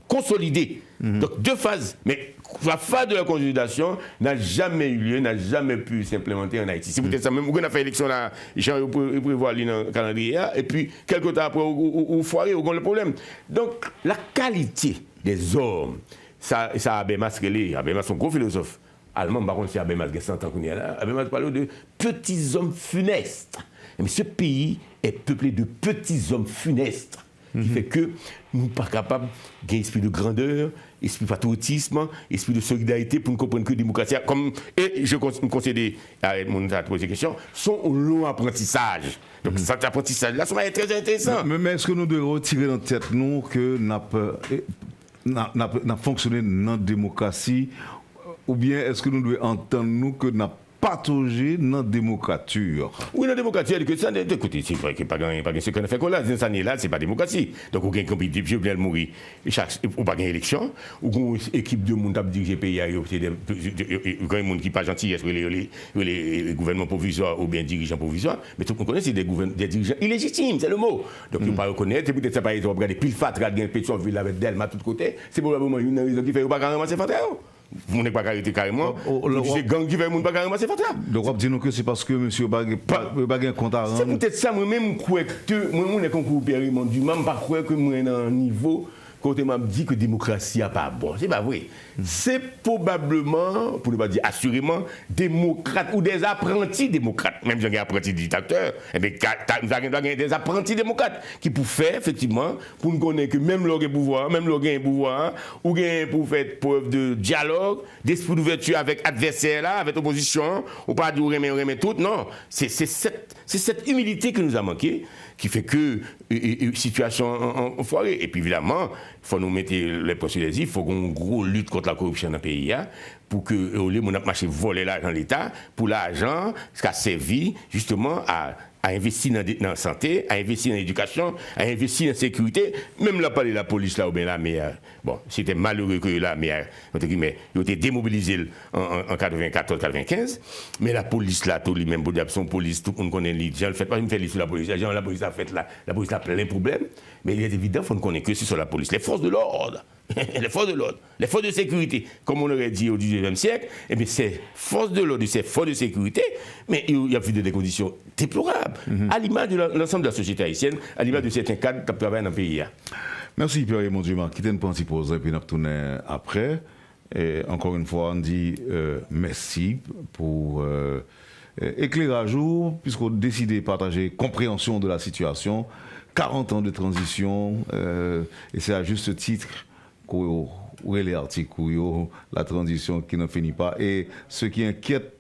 consolider. Donc, deux phases. Mais la phase de la consolidation n'a jamais eu lieu, n'a jamais pu s'implémenter en Haïti. C'est peut-être ça, même on a fait l'élection là, Jean prévoit dans le calendrier, et puis quelques temps après, au foiré, on a le problème. Donc, la qualité des hommes, ça Habermas, Habermas, son gros philosophe allemand, par contre, c'est Habermas, qui est 100 ans qu'on est là, Habermas parle de petits hommes funestes. Mais ce pays est peuplé de petits hommes funestes. Qui fait que nous ne sommes pas capables d'un esprit de grandeur, esprit de patriotisme, esprit de solidarité pour nous comprendre que la démocratie, comme, et je me concède à mon poser question, sont au long apprentissage. Donc cet apprentissage-là, ça va être très intéressant. Mais est-ce que nous devons retirer dans la tête nous que n'a fonctionné dans la démocratie, ou bien est-ce que nous devons entendre nous que n'a patauger dans la démocratie? Oui, dans la démocratie, écoutez, c'est vrai qu'il n'y a pas ce qu'on a fait là. Dans cette année-là, ce n'est pas démocratie. Donc, il y a un compétitif, je viens de mourir, ou pas une élection, ou une équipe de monde qui dirige le pays, il y a un monde qui n'est pas gentil, les gouvernements provisoires ou bien dirigeants provisoires, mais tout le monde connaît, c'est des dirigeants illégitimes, c'est le mot. Donc, il ne faut pas reconnaître, peut-être ça pas être regarder pile fatra, il y a une pétition ville avec Delma de tous côtés, c'est probablement une raison qui fait qu'il ne faut pas ramasser fatra. Vous n'êtes pas arrêté carrément. C'est gang qui veut pas carrément c'est fatra. Donc on dit que c'est parce que monsieur pas un compte à rendre. C'est peut-être ça moi-même crois que moi on est concours Périmon du même pas croire que moi dans un niveau côté m'a dit que démocratie a pas bon, c'est pas vrai. C'est probablement, pour ne pas dire assurément, démocrates ou des apprentis démocrates, même si on a des apprentis dictateurs, nous avons des apprentis démocrates qui pour faire effectivement, pour nous connaître que même leur pouvoir, ou bien pour faire preuve de dialogue, d'esprit d'ouverture avec adversaire là, avec opposition, ou pas de remettre tout, non, c'est cette humilité que nous a manqué, qui fait que situation en foirée. Et puis évidemment, il faut nous mettre les postes il faut qu'on gros lutte contre la corruption dans le pays, pour que au lieu de marcher voler l'argent de l'État, pour l'argent, ça a servi justement à investir dans la santé, à investir dans l'éducation, à investir dans la sécurité, même là, parler de la police là ou bien là, mais bon, c'était malheureux que là, mais ils ont été démobilisés en 94-95, mais la police là, tout lui-même, son police, tout le monde connaît les gens, ne fait pas une félix sur la police, la police a fait là, la police a plein de problèmes, mais il est évident qu'on ne connaît que sur la police, les forces de l'ordre. Les forces de l'ordre, les forces de sécurité, comme on aurait dit au XIXe siècle, eh bien, ces forces de l'ordre, ces forces de sécurité, mais il y a des conditions déplorables, à l'image de l'ensemble de la société haïtienne, à l'image de certains cadres qui travaillent dans le pays. Merci Pierre-Raymond Dumas, qui était une petite pause et puis nous retournons après. Et encore une fois, on dit merci pour éclairage, puisqu'on a décidé de partager compréhension de la situation, 40 ans de transition, et c'est à juste titre où est les articles, la transition qui ne finit pas. Et ce qui inquiète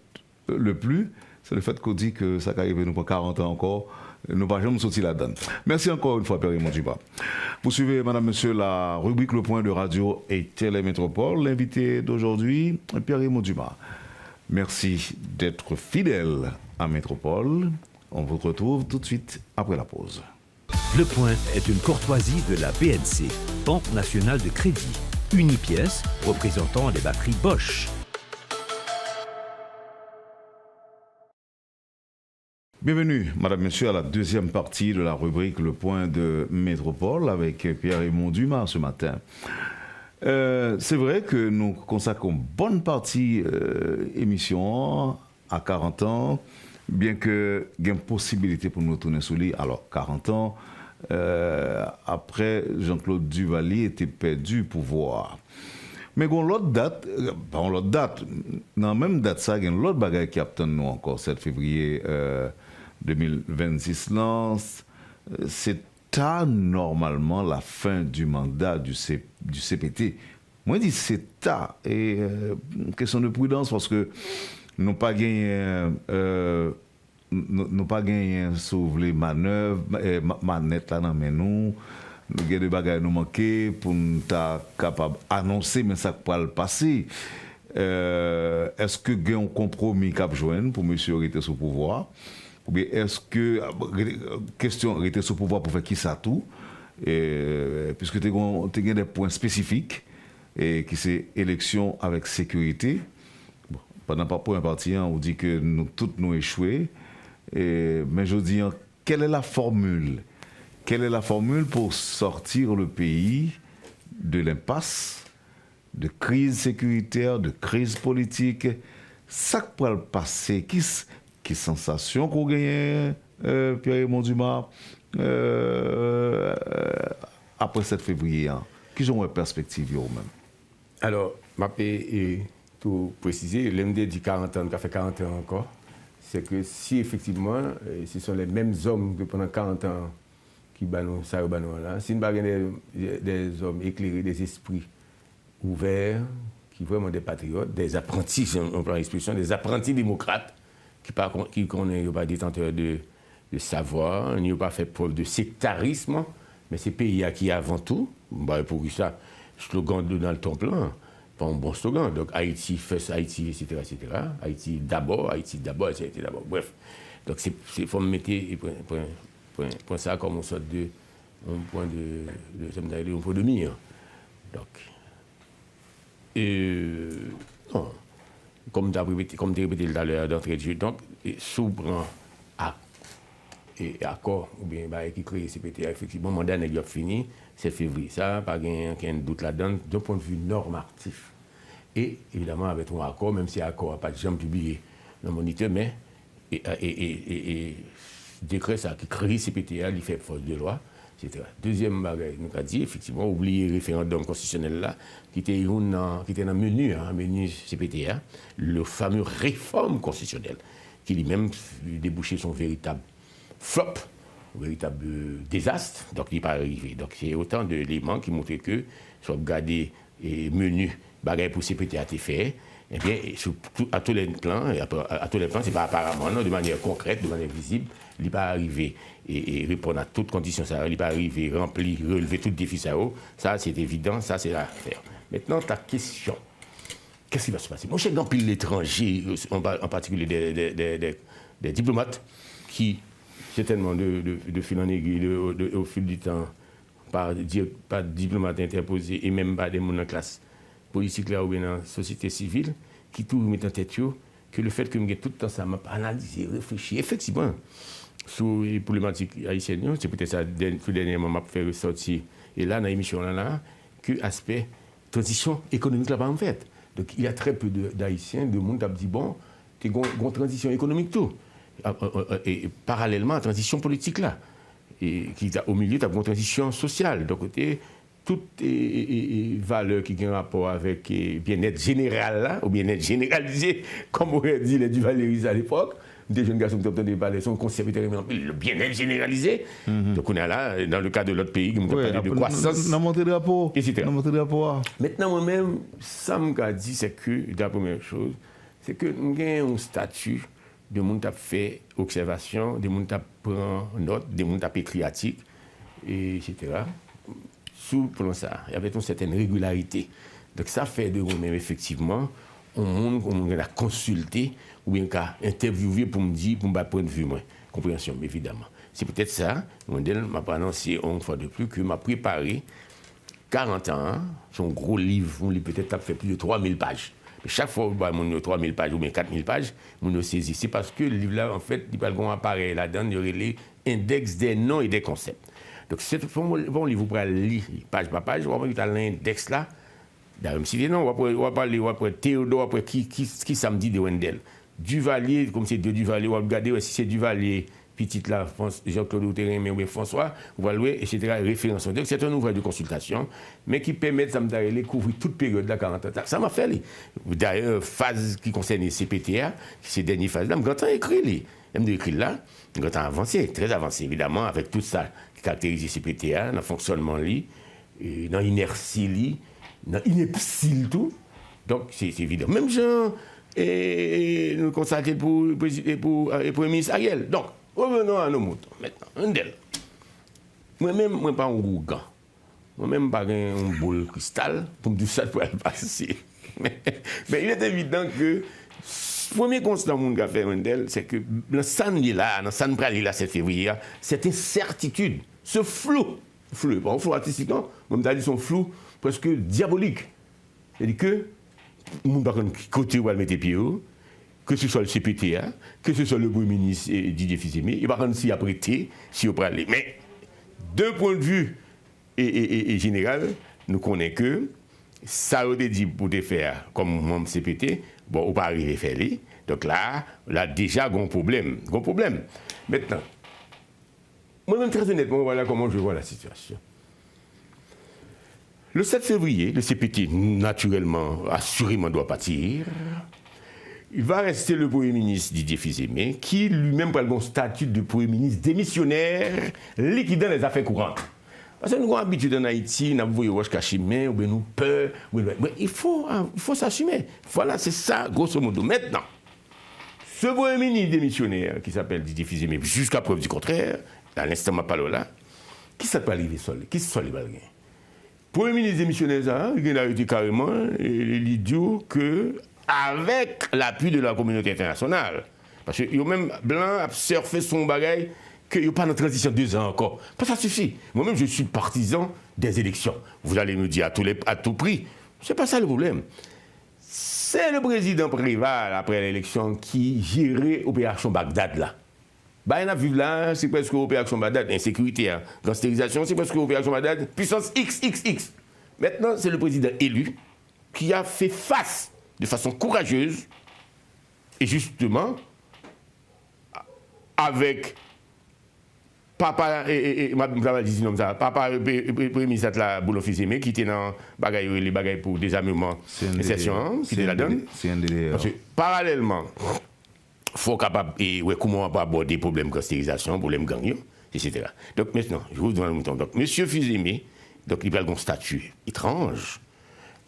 le plus, c'est le fait qu'on dit que ça arrive nous pour 40 ans encore, nous ne pas jamais sortir là-dedans. Merci encore une fois, Pierre-Raymond Dumas. Vous suivez, madame, monsieur, la rubrique Le Point de Radio et Télémétropole. L'invité d'aujourd'hui, Pierre-Raymond Dumas. Merci d'être fidèle à Métropole. On vous retrouve tout de suite après la pause. Le Point est une courtoisie de la BNC, Banque nationale de crédit. Unipièce représentant les batteries Bosch. Bienvenue, madame, monsieur, à la deuxième partie de la rubrique Le Point de Métropole avec Pierre-Raymond Dumas ce matin. C'est vrai que nous consacrons une bonne partie émission à 40 ans, bien que il y ait une possibilité pour nous tourner sous lui. Alors, 40 ans, après Jean-Claude Duvalier était perdu pouvoir. Mais l'autre date, dans la même date, ça, il y a une autre bagaille qui attend nous encore, 7 février 2026. C'est normalement la fin du mandat du CPT. Moi, je dis c'est tard. Et question de prudence, parce que nous n'avons pas gagné sur les manœuvres, manettes là, mais nous avons des bagages nous manquer pour nous être capable d'annoncer, mais ça peut le passer. Est-ce que il y a un compromis cap joindre pour monsieur rester sous pouvoir? Ou bien est-ce que, question, était sous pouvoir pour faire qui ça tout, puisque tu as des points spécifiques, et qui c'est élection avec sécurité. Bon, pendant pas pour un parti, on dit que nous toutes nous échoué. Mais je dis, quelle est la formule? Quelle est la formule pour sortir le pays de l'impasse, de crise sécuritaire, de crise politique? Ça peut le passer. Qui sensation qu'on gagne, Pierre-Raymond Dumas, après 7 février? Qui ont une perspective eux-mêmes? Alors, je vais tout préciser. L'MD dit 40 ans, qui a fait 40 ans encore. C'est que si effectivement, ce sont les mêmes hommes que pendant 40 ans qui banon ça ou banon là, si nous avons des hommes éclairés, des esprits ouverts, qui vraiment des patriotes, des apprentis, on prend l'expression, des apprentis démocrates, qui connaissent pas détenteurs de savoir, n'y ont pas fait preuve de sectarisme, mais c'est pays qui avant tout, pour ça, slogan de Donald Trump là, pas un bon slogan. Donc Haïti, first Haïti, etc., etc. Haïti d'abord, etc., d'abord. Bref. Donc il faut me mettre point ça comme une sorte de un point de mire. Donc, non, comme tu as répété tout à l'heure d'entrée de jeu, donc, souvent accord, ou bien qui crée CPTA, effectivement, mon mandat n'est pas fini, c'est février. Ça, pas aucun doute là-dedans, d'un point de vue normatif. Et évidemment, avec un accord, même si l'accord n'a pas de jamais publié dans le moniteur, mais décret ça qui crée CPTA, il fait force de loi, etc. Deuxième bagage, nous avons dit, effectivement, oublier le référendum constitutionnel là, qui était dans le menu CPTA, le fameux réforme constitutionnelle, qui lui-même débouché son véritable flop, un véritable désastre, donc il n'est pas arrivé. Donc c'est autant d'éléments qui montrent que, soit regardé et menu, bagage pour CPTA a été fait, eh bien, à tous les plans, c'est pas apparemment, non, de manière concrète, de manière visible, il n'est pas arrivé et répondre à toutes conditions, ça, il n'est pas arrivé, remplir, relever tout défi, ça c'est évident, ça c'est l'affaire. Maintenant, ta question, qu'est-ce qui va se passer? Moi, je sais que dans pile l'étranger, en particulier des diplomates, qui, certainement de fil en aiguille, au fil du temps, par diplomates interposés et même par des gens en classe politique là ou bien dans la société civile, qui tout met en tête que le fait que je tout le temps ça m'a analysé, réfléchi, effectivement, sur les problématiques haïtiennes, c'est peut-être ça, tout dernièrement, m'a fait ressortir, et là, dans l'émission là, que l'aspect transition économique là, pas en fait. Donc, il y a très peu d'Haïtiens, de monde qui dit, bon, tu as une transition économique tout. Et parallèlement à la transition politique là, et qui au milieu, tu as une transition sociale. Donc, côté, toutes les valeurs qui ont un rapport avec le bien-être général là, ou bien-être généralisé, comme on aurait dit les Duvalier à l'époque, des jeunes garçons qui ont entendu parler sont conservateurs, le bien-être généralisé. Donc on est là, dans le cas de l'autre pays, qui ont parlé de croissance. Dans mon drapeau. Etc. Maintenant, moi-même, ça m'a dit, c'est que, la première chose, c'est que nous avons un statut de monde qui a fait observation, de monde qui a pris note, de monde qui a écrit article, etc. Sous ça, il y avait une certaine régularité. Donc ça fait de nous-mêmes, effectivement, un monde qu'on a consulté ou bien qu'à interviewer pour me dire, pour me point de vue, moi. Compréhension, évidemment. C'est peut-être ça, modèle m'a annoncé une fois de plus que m'a préparé 40 ans, son gros livre, on lit peut-être fait plus de 3000 pages. Mais chaque fois, on a 3000 pages ou bien 4000 pages, on a saisi. C'est parce que le livre-là, en fait, il n'y a pas d'appareil là-dedans, il y aurait l'index des noms et des concepts. Donc, c'est bon livre, vous pouvez lire page par page, vous avez l'index là. Même si les noms, on va parler, après Théodore, après qui ça me dit de Wendell. Duvalier, comme c'est de Duvalier, on va regarder si c'est Duvalier, petite là, Jean-Claude Outerrain, mais François, on va louer, etc. Référence. Donc, c'est un ouvrage de consultation, mais qui permet de couvrir toute période de la 40 ans. Ça m'a fait, d'ailleurs, phase qui concerne les CPTA, ces dernières phases-là, je suis écrit, là, je suis avancé, très avancé, évidemment, avec tout ça qui caractérise les CPTA, dans le fonctionnement, dans l'inertie, dans l'ineptie, tout. Donc, c'est évident. Même gens, nous constatons pour le Premier ministre Ariel. Donc, revenons à nos moutons. Maintenant, un d'elles. Moi-même, je ne suis pas un gros gant. Moi-même, je n'ai pas un bol cristal pour me dire ça pour aller passer. Mais il est évident que premier constat que monde a fait c'est que dans San Prali là 7 février, cette incertitude, ce flou, bon, flou artistiquement, comme tu as dit son flou presque diabolique. C'est-à-dire que monde par contre côté où va mettre pied, que ce soit le CPTA, que ce soit le Premier ministre Didier Fils-Aimé, il va contre s'y apprêter, si on peut aller. Mais d'un point de vue et général, nous connaissons que ça a été dit pour te faire comme mon CPT, bon, on ne peut pas arriver à faire. Donc là déjà, il y a un problème. Maintenant, moi-même, très honnêtement, voilà comment je vois la situation. Le 7 février, le CPT, naturellement, assurément, doit partir. Il va rester le Premier ministre Didier Fils-Aimé, qui lui-même prend le statut de Premier ministre démissionnaire, liquidant les affaires courantes. Parce que nous avons l'habitude en Haïti, nous avons voyé Kachimé, ou bien nous peur. Mais il faut s'assumer. Voilà, c'est ça, grosso modo. Maintenant, ce Premier ministre démissionnaire, qui s'appelle Didier Fils-Aimé, jusqu'à preuve du contraire, à l'instant ma parole là, qui s'est pas arrivé seul? Qui sont les balguins? Premier ministre démissionnaire, il a été carrément l'idiot que, avec l'appui de la communauté internationale, parce que même Blanc a surfé son bagage, qu'il n'y a pas de transition 2 ans encore. Pas ça suffit. Moi-même, je suis partisan des élections. Vous allez me dire à tout prix. Ce n'est pas ça le problème. C'est le président Préval, après l'élection, qui gérait l'opération Bagdad là. Bah, on a vu là, c'est presque l'opération Bagdad, insécurité, hein. Gangstérisation, c'est presque l'opération Bagdad, puissance XXX. Maintenant, c'est le président élu qui a fait face de façon courageuse et justement avec papa et papa premier ministre la Boulon Fils-Aimé qui était dans les bagailles pour désarmement et session qui était la donne. Parallèlement, il faut capable et comment on peut aborder des problèmes de gangstérisation, problèmes gang, etc. Donc maintenant, je vous donne le mouton. Donc monsieur Fils-Aimé, donc il a un statut étrange.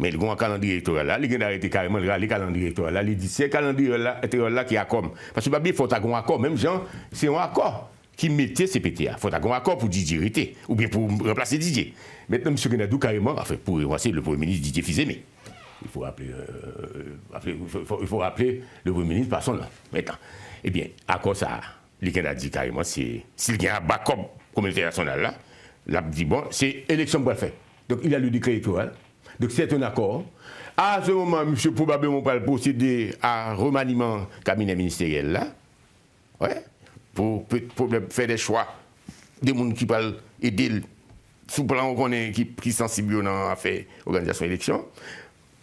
Mais il y a un calendrier électoral là, il a arrêté carrément le calendrier électoral là, il dit c'est le calendrier là qui a comme. Parce que il faut avoir un accord, même gens, c'est un accord qui mettait CPTA. Il faut avoir un accord pour Didier Rité, ou bien pour remplacer Didier. Maintenant, M. Genadou carrément, enfin, pour remplacer le Premier ministre Didier Fils-Aimé. Il faut rappeler le Premier ministre par son nom. Maintenant, eh bien, à quoi ça, il a dit carrément, s'il y a un backup communauté nationale là, il a dit bon, c'est élection pour le faire. Donc, il a le décret électoral. Donc c'est un accord. À ce moment, monsieur probablement va procéder à remaniement cabinet ministériel là, ouais, pour faire des choix des gens qui peuvent aider sous plan qui sensible dans l'affaire organisation élection.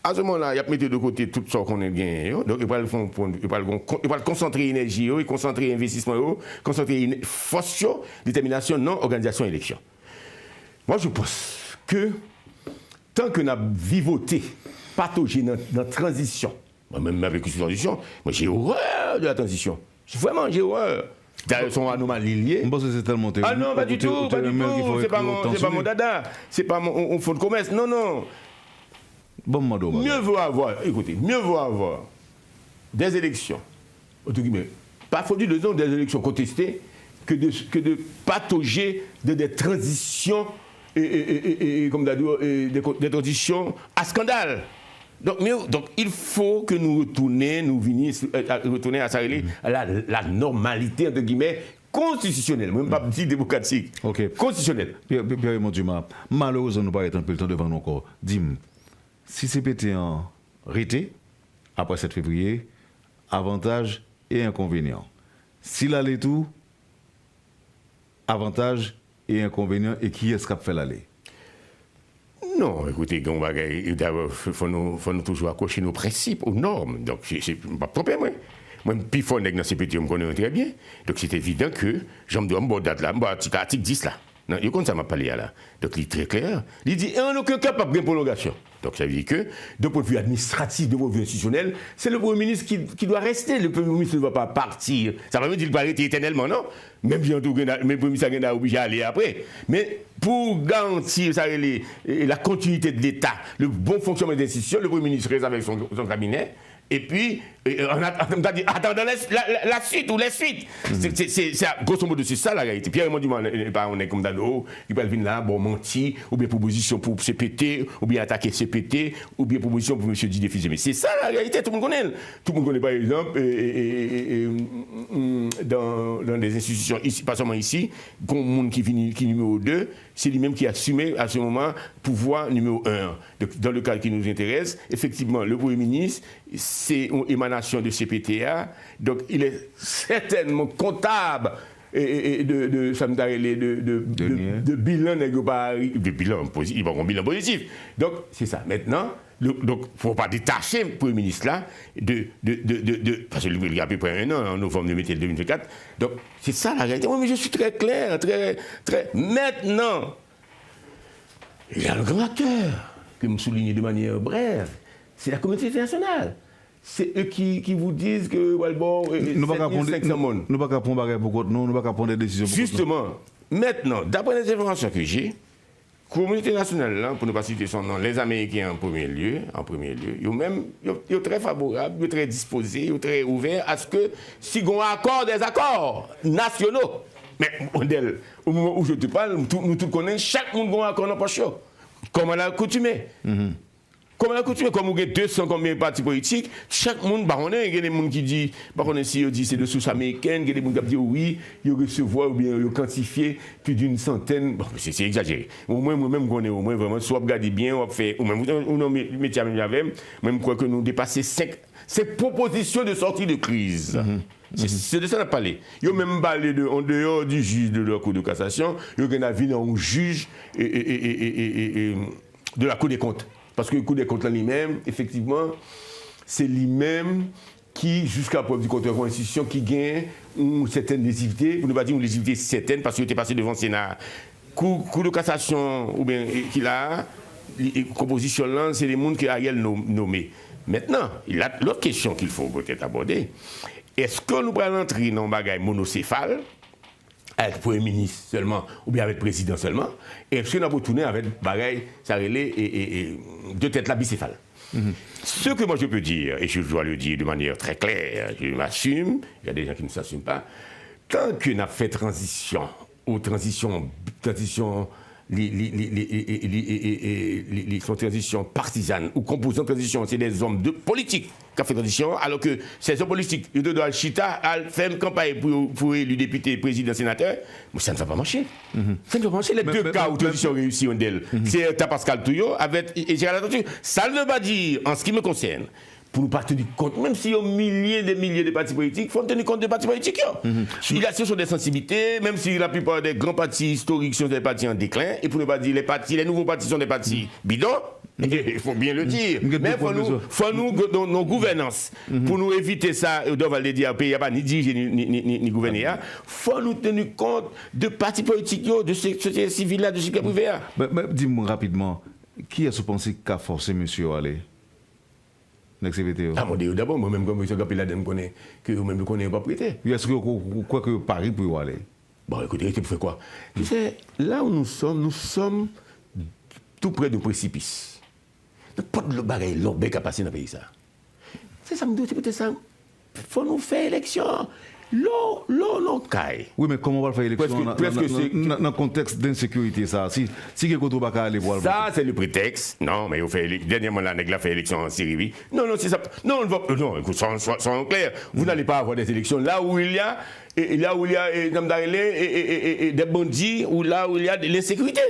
À ce moment-là, il y a mis de côté tout ce qu'on a gagné. Donc il va concentrer l'énergie, il concentrer l'investissement, concentrer force, détermination, non organisation élection. Moi je pense que tant que nous avons vivoté, patogé dans la transition, même avec une transition, moi j'ai horreur de la transition. Vraiment, j'ai horreur. D'ailleurs, son anomalie liée. Je pense que c'est tellement terrible. Ah non, pas du tout, pas du tout. C'est pas mon dada. C'est pas mon fonds de commerce. Non, non. Bon, mieux vaut avoir des élections, entre guillemets, pas fondées de des élections contestées, que de patauger de des transitions comme des transitions à scandale. Donc il faut que nous retournions à la normalité, entre guillemets, constitutionnelle, même pas dit démocratique, constitutionnelle. Pierre-Raymond Dumas, malheureusement, nous n'avons pas un peu le temps devant nous encore. Dis-moi, si c'était en rété, après 7 février, avantages et inconvénients. S'il allait tout, avantages et inconvénients, et qui est-ce qui a fait l'aller? Non, écoutez, il faut nous toujours accrocher nos principes, aux normes. Donc, je ne vais pas tromper, moi. Moi, puis fort dans CPT, je me connais très bien. Donc, c'est évident que je me dois me date là, article 10 là. Non, il compte ça m'a parlé là. Donc, il est très clair. Il dit, en aucun cas, pas de prolongation. Donc, ça veut dire que, d'un point de vue administratif, d'un point de vue institutionnel, c'est le Premier ministre qui doit rester. Le Premier ministre ne va pas partir. Ça va me dire qu'il va arrêter éternellement, non? Même si le Premier ministre est obligé d'aller après. Mais pour garantir la continuité de l'État, le bon fonctionnement des institutions, le Premier ministre reste avec son cabinet. Et puis, Attendant la suite ou les suites. C'est grosso modo, c'est ça la réalité. Pierre Raymond Dumont, on est comme Dano, il peut venir là, bon, mentir, ou bien proposition pour CPT, ou bien attaquer CPT, ou bien proposition pour M. Didier Fils. Mais c'est ça la réalité, tout le monde connaît. Tout le monde connaît par exemple, dans des institutions, ici, pas seulement ici, comme monde qui numéro 2, c'est lui-même qui assumait à ce moment pouvoir numéro 1. Donc, dans le cas qui nous intéresse, effectivement, le Premier ministre, c'est une émanation de CPTA, donc il est certainement comptable de bilan positif, il va avoir un bilan positif. Donc, c'est ça. Maintenant, donc, il ne faut pas détacher le Premier ministre là, parce que lui, il y a à peu près un an, en novembre 2024. Donc, c'est ça la réalité. Oui, mais je suis très clair, très. Maintenant, il y a le grand acteur, que me souligne de manière brève, c'est la communauté internationale. C'est eux qui vous disent que, bon, nous ne pouvons pas prendre pour contre nous, nous ne pouvons pas prendre des décisions. Justement, maintenant, d'après les informations que j'ai, la communauté nationale, là, pour ne pas citer son nom, les Américains en premier lieu, ils sont très favorables, ils sont très disposés, ils sont très ouverts à ce que, si on a des accords nationaux, mais au moment où je te parle, nous tous connaissons, chaque monde a un accord dans la poche, comme on l'a accoutumé. Comme on a coutume, comme on a 200 combien de partis politiques, chaque monde, il y a des gens qui disent, si c'est de sources américaines, il y a des gens qui disent oui, ils recevoir ou bien ils quantifier plus d'une centaine. Bon, c'est exagéré. Au moins, moi-même, on est au moins vraiment, soit regardez bien, on fait, ou même, on métier avec, même quoi que nous dépasser 5 propositions de sortie de crise. C'est de ça qu'on a parlé. Ils ont même parlé en dehors du juge de la Cour de cassation, ils ont un avis dans un juge de la Cour des comptes. Parce que le Cour des comptes lui-même, effectivement, c'est lui-même qui, jusqu'à preuve du contraire, une institution qui gagne une certaine légitimité, pour ne pas dire une légitimité certaine, parce qu'il était passé devant le Sénat. Cour de cassation, ou bien qu'il a, les compositions là, c'est les gens qui Ariel nommé. Maintenant, l'autre question qu'il faut peut-être aborder, est-ce que nous allons entrer dans un bagage monocéphale, avec le Premier ministre seulement, ou bien avec le Président seulement, et est-ce qu'on a retourné avec bagaille, ça relève et de tête la bicéphale. Ce que moi je peux dire, et je dois le dire de manière très claire, je m'assume, il y a des gens qui ne s'assument pas, tant qu'on a fait transition transition partisane ou composant transition, c'est des hommes de politique qui ont fait transition, alors que ces hommes politiques, ils doivent chita, faire une campagne pour élu député, président, sénateur, mais ça ne va pas marcher. Ça ne va pas marcher. Les deux cas où transition réussit, c'est Pascal Touillot avec Gérald Attention. Ça ne veut pas dire, en ce qui me concerne, pour nous pas tenir compte, même s'il y a milliers de partis politiques, il faut tenir compte des partis politiques. Ce sont des sensibilités, même si la plupart des grands partis historiques sont des partis en déclin, et pour ne pas dire les nouveaux partis sont des partis bidons, il faut bien le dire. Mais il faut nous, dans nos gouvernances, pour nous éviter ça, on va le dire, il n'y a pas ni diriger ni gouverner, il faut nous tenir compte de partis politiques, de société civile, de secteur privé. Dis-moi rapidement, qui est-ce que vous pensez qu'a forcé monsieur à aller? Mon Dieu, d'abord, moi-même, comme M. Gapiladem connaît, que vous-même ne connaissez pas prêté. Est-ce que vous croyez que Paris peut y aller? Bon, écoutez, tu fais quoi? Tu sais, là où nous sommes tout près du précipice. Pas de bagage, l'orbe qui a passé dans le pays, ça. C'est ça, me dit, écoutez, ça. Il faut nous faire élection. L'eau caille. Oui, mais comment on va faire élection dans le contexte d'insécurité, ça? Si quelqu'un ne va pas aller voir. Ça, c'est le prétexte. Non, mais dernièrement, la nègre a fait élection en Syrie. Non, c'est ça. Non, écoute, soyons clairs. Vous n'allez pas avoir des élections là où il y a des bandits, ou là où il y a de l'insécurité.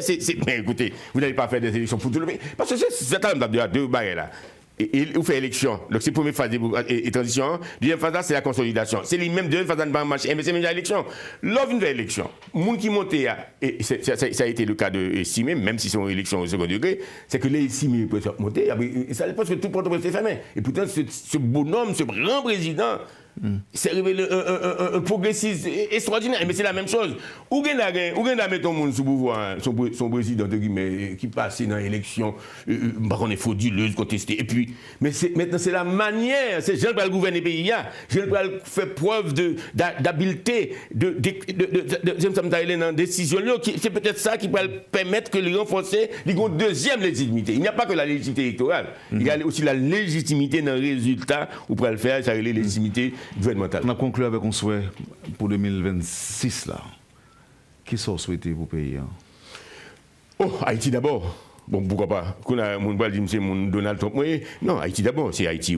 Mais écoutez, vous n'allez pas faire des élections pour tout le pays. Parce que c'est un de deux barrières là. Et vous faites élection. Donc, c'est la première phase de transition. Deuxième phase, c'est la consolidation. C'est les mêmes deuxième phase de marché. Mais c'est même l'élection. Lors d'une élection, les gens qui montent, et ça a été le cas de Estimé, même si c'est une élection au second degré, c'est que les Estimé peuvent monter. Ça parce que tout le monde est fermé. Et pourtant, ce bonhomme, ce grand président, C'est révélé un progressisme extraordinaire, mais c'est la même chose. Où est-ce qu'on met ton monde sous pouvoir, son président qui passe dans l'élection, on est frauduleuse, contestée. Et puis, mais maintenant c'est la manière, c'est gens qui gouverner le pays, gens qui faire preuve d'habileté, de décision. C'est peut-être ça qui va permettre que les renforcer, ils ont une deuxième légitimité. Il n'y a pas que la légitimité électorale, il y a aussi la légitimité dans le résultat où pour le faire, ça les légitimités gouvernementales. On a conclu avec un souhait pour 2026 là. Qui sont souhaités pour le pays? Oh, Haïti d'abord. Bon, pourquoi pas? Quand on va dire c'est mon Donald Trump, non, Haïti d'abord, c'est Haïti.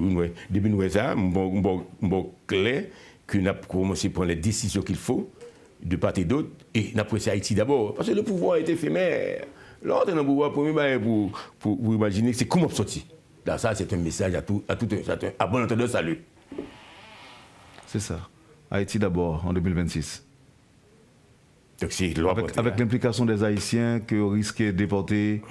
Depuis nous ça, bon clair que nous avons commencé à prendre les décisions qu'il faut de part et d'autre, et nous avons pris Haïti d'abord, parce que le pouvoir est éphémère. Là, on a le pouvoir pour imaginer que c'est comment sortir. Là, ça, c'est un message à tout un bon entendeur, salut. C'est ça. Haïti d'abord, en 2026. Donc, avec l'implication des Haïtiens que risquent de déporter.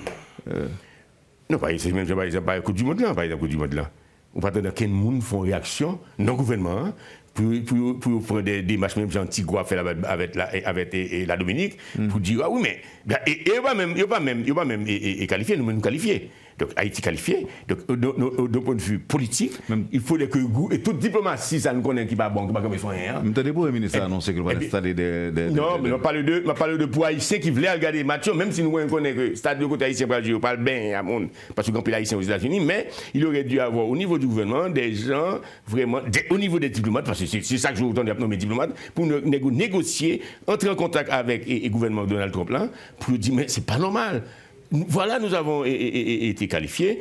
Non, pas ici, même pas le coup du monde là, pas le coup du monde là. On va attendre quel monde font réaction, non gouvernement, pour prendre des démarches, même Jean Tigua fait avec la Dominique, pour dire ah oui mais il va même qualifier, nous qualifier. Donc Haïti qualifié. Donc d'un point de vue politique, même, il faut que et toute diplomatie, ça nous connaît qui pas bon, qui pas comme ils sont rien. Vous avez le ministre a annoncé qu'il va installer des. Non, mais on parle de pour Haïtiens qui voulaient regarder match, même si nous connaissons que le stade de côté haïtien parle bien à monde, parce que quand il haïtien aux États-Unis, mais il aurait dû avoir au niveau du gouvernement des gens vraiment, au niveau des diplomates, parce que c'est ça que je vous entends appeler mes diplomates, pour négocier, entrer en contact avec le gouvernement de Donald Trump là, pour dire mais c'est pas normal. Voilà, nous avons été qualifiés.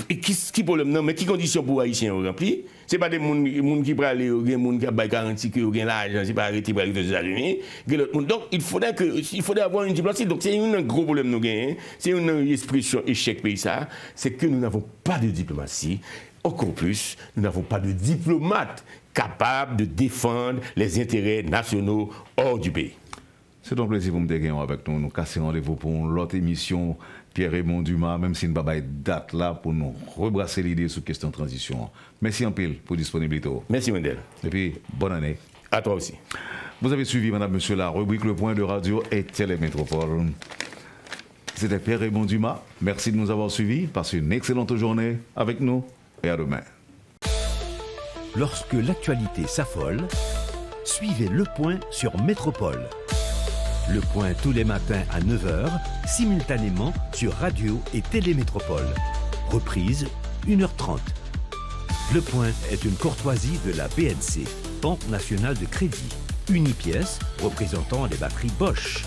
Qui problème non, mais qui conditions pour Haïtiens ont rempli? Ce n'est pas des gens qui prennent des gens qui ont garanti qu'ils ont l'argent, ce n'est pas arrêté pour aller aux États-Unis. Donc, il faudrait avoir une diplomatie. Donc, c'est un gros problème nous gagnons. C'est une expression échec pays ça. C'est que nous n'avons pas de diplomatie. Encore plus, nous n'avons pas de diplomates capables de défendre les intérêts nationaux hors du pays. C'est un plaisir pour me dégainer avec nous. Nous casser rendez-vous pour l'autre émission Pierre-Raymond Dumas, même si nous n'avons pas de date là pour nous rebrasser l'idée sur la question de transition. Merci en pile pour la disponibilité. Merci Wendel. Et puis, bonne année. À toi aussi. Vous avez suivi, madame, monsieur, la rubrique Le Point de Radio et Télémétropole. C'était Pierre-Raymond Dumas. Merci de nous avoir suivis. Passez une excellente journée avec nous et à demain. Lorsque l'actualité s'affole, suivez Le Point sur Métropole. Le Point tous les matins à 9h, simultanément sur Radio et Télémétropole. Reprise, 1h30. Le Point est une courtoisie de la BNC, Banque nationale de crédit. Unipièce représentant les batteries Bosch.